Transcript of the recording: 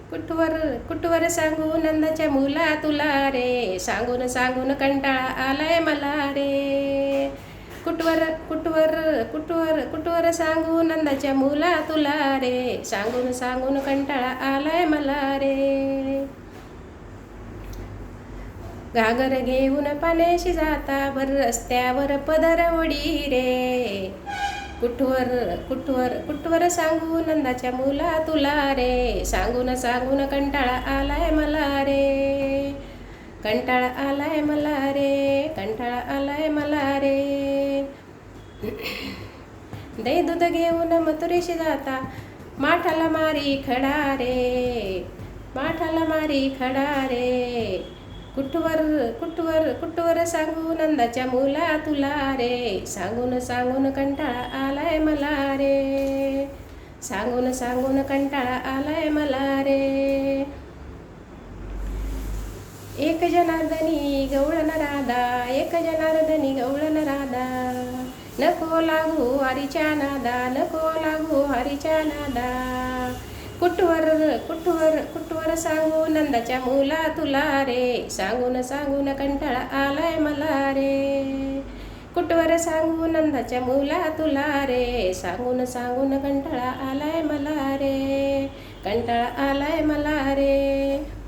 कुठवर कुठवर सांगू नंदाच्या मुला तुला रे, सांगून सांगून कंटाळा आलाय मला रे. कुठवर कुठवर कुठवर कुठवर सांगू नंदाच्या मुला तुला रे, सांगून सांगून कंटाळा आलाय मला रे. घागर घेऊन पाण्याशी जाता भर रस्त्यावर पदर ओढी रे. कुठवर कुठवर कुठवर सांगू नंदाच्या मुला तुला रे, सांगून सांगून कंटाळा आलाय मला रे. कंटाळा आलाय मला रे, कंटाळा आलाय मला रे. दही दूध घेऊन मथुरेशी जाता माठाला मारी खडा रे, माठाला मारी खडा रे. कुठवर कुठवर कुठवर सांगू नंदाच्या मुला तुला रे, सांगून सांगून कंटाळा आलाय मला रे. सांगून सांगून कंटाळा आलाय मला रे. एक जनार्दनी गवळण राधा, एक जनार्दनी गवळण राधा. नको लागू हरीच्या नादा, नको लागू हरीच्या नादा. कुठवर कुठवर कुठवर सांगू नंदाच्या मुला तुला रे, सांगून सांगून कंटाळा आलाय मला रे. कुठवर सांगू नंदाच्या मुला तुला रे, सांगून सांगून कंटाळा आलाय मला रे. कंटाळा आलाय मला रे.